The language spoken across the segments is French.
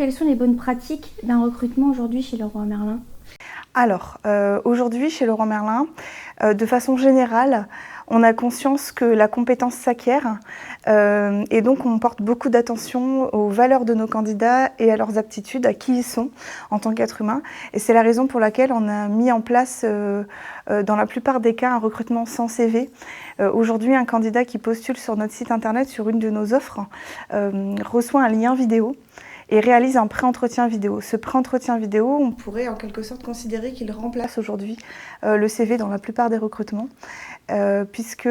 quelles sont les bonnes pratiques d'un recrutement aujourd'hui chez Leroy Merlin? Alors, aujourd'hui chez Leroy Merlin, de façon générale, on a conscience que la compétence s'acquiert et donc on porte beaucoup d'attention aux valeurs de nos candidats et à leurs aptitudes, à qui ils sont en tant qu'êtres humains. Et c'est la raison pour laquelle on a mis en place, dans la plupart des cas, un recrutement sans CV. Aujourd'hui, un candidat qui postule sur notre site internet, sur une de nos offres, reçoit un lien vidéo et réalise un pré-entretien vidéo. Ce pré-entretien vidéo, on pourrait en quelque sorte considérer qu'il remplace aujourd'hui le CV dans la plupart des recrutements, puisque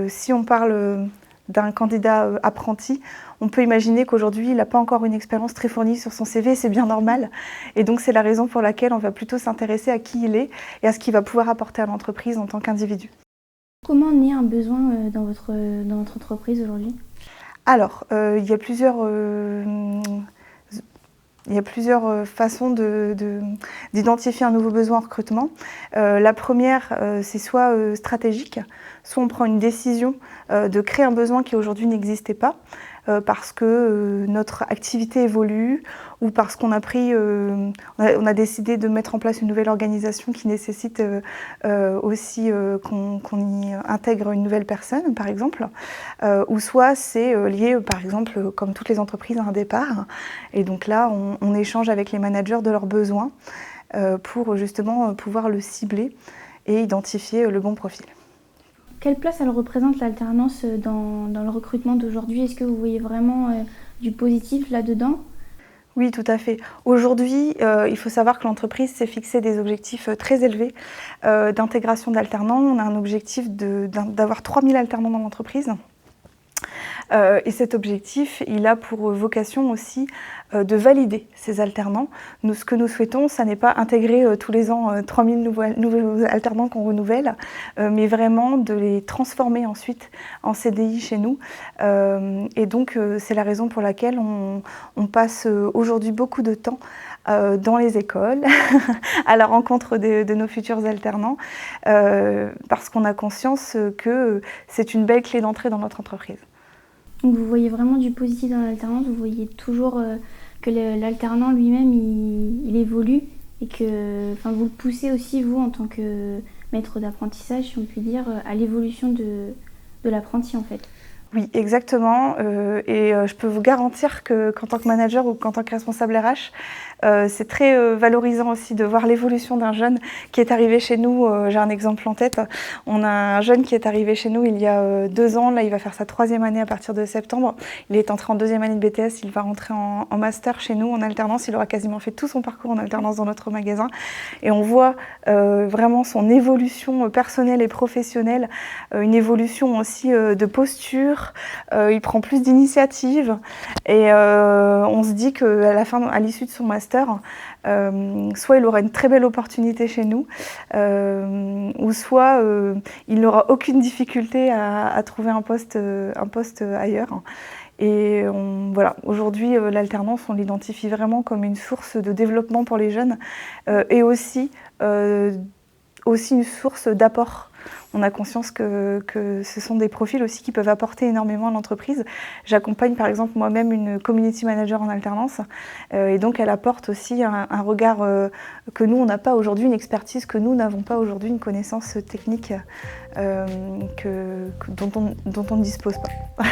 si on parle d'un candidat apprenti, on peut imaginer qu'aujourd'hui, il n'a pas encore une expérience très fournie sur son CV, c'est bien normal. Et donc, c'est la raison pour laquelle on va plutôt s'intéresser à qui il est et à ce qu'il va pouvoir apporter à l'entreprise en tant qu'individu. Comment naît un besoin dans votre entreprise aujourd'hui? Alors, il y a plusieurs façons d'identifier un nouveau besoin en recrutement. La première, c'est soit stratégique, soit on prend une décision de créer un besoin qui aujourd'hui n'existait pas, parce que notre activité évolue ou parce qu'on a on a décidé de mettre en place une nouvelle organisation qui nécessite aussi qu'on y intègre une nouvelle personne, par exemple. Ou soit c'est lié, par exemple, comme toutes les entreprises, à un départ. Et donc là, on échange avec les managers de leurs besoins pour justement pouvoir le cibler et identifier le bon profil. Quelle place elle représente l'alternance dans le recrutement d'aujourd'hui? Est-ce que vous voyez vraiment du positif là-dedans? Oui, tout à fait. Aujourd'hui, il faut savoir que l'entreprise s'est fixé des objectifs très élevés d'intégration d'alternants. On a un objectif d'avoir 3000 alternants dans l'entreprise. Et cet objectif, il a pour vocation aussi de valider ces alternants. Nous, ce que nous souhaitons, ça n'est pas intégrer tous les ans 3000 nouveaux alternants qu'on renouvelle, mais vraiment de les transformer ensuite en CDI chez nous. Et donc, c'est la raison pour laquelle on passe aujourd'hui beaucoup de temps dans les écoles, à la rencontre de nos futurs alternants, parce qu'on a conscience que c'est une belle clé d'entrée dans notre entreprise. Donc vous voyez vraiment du positif dans l'alternance, vous voyez toujours que l'alternant lui-même il évolue et que vous le poussez aussi vous en tant que maître d'apprentissage, si on peut dire, à l'évolution de l'apprenti en fait. Oui, exactement. Et je peux vous garantir qu'en tant que manager ou qu'en tant que responsable RH, c'est très valorisant aussi de voir l'évolution d'un jeune qui est arrivé chez nous. J'ai un exemple en tête. On a un jeune qui est arrivé chez nous il y a 2 ans. Là, il va faire sa 3e année à partir de septembre. Il est entré en 2e année de BTS. Il va rentrer en master chez nous en alternance. Il aura quasiment fait tout son parcours en alternance dans notre magasin. Et on voit vraiment son évolution personnelle et professionnelle, une évolution aussi de posture. Il prend plus d'initiative et on se dit qu'à la fin, à l'issue de son master, soit il aura une très belle opportunité chez nous, ou soit il n'aura aucune difficulté à trouver un poste ailleurs. Et voilà, aujourd'hui, l'alternance, on l'identifie vraiment comme une source de développement pour les jeunes et aussi une source d'apport. On a conscience que ce sont des profils aussi qui peuvent apporter énormément à l'entreprise. J'accompagne par exemple moi-même une community manager en alternance et donc elle apporte aussi un regard que nous on n'a pas aujourd'hui, une expertise que nous n'avons pas aujourd'hui, une connaissance technique dont on ne dispose pas.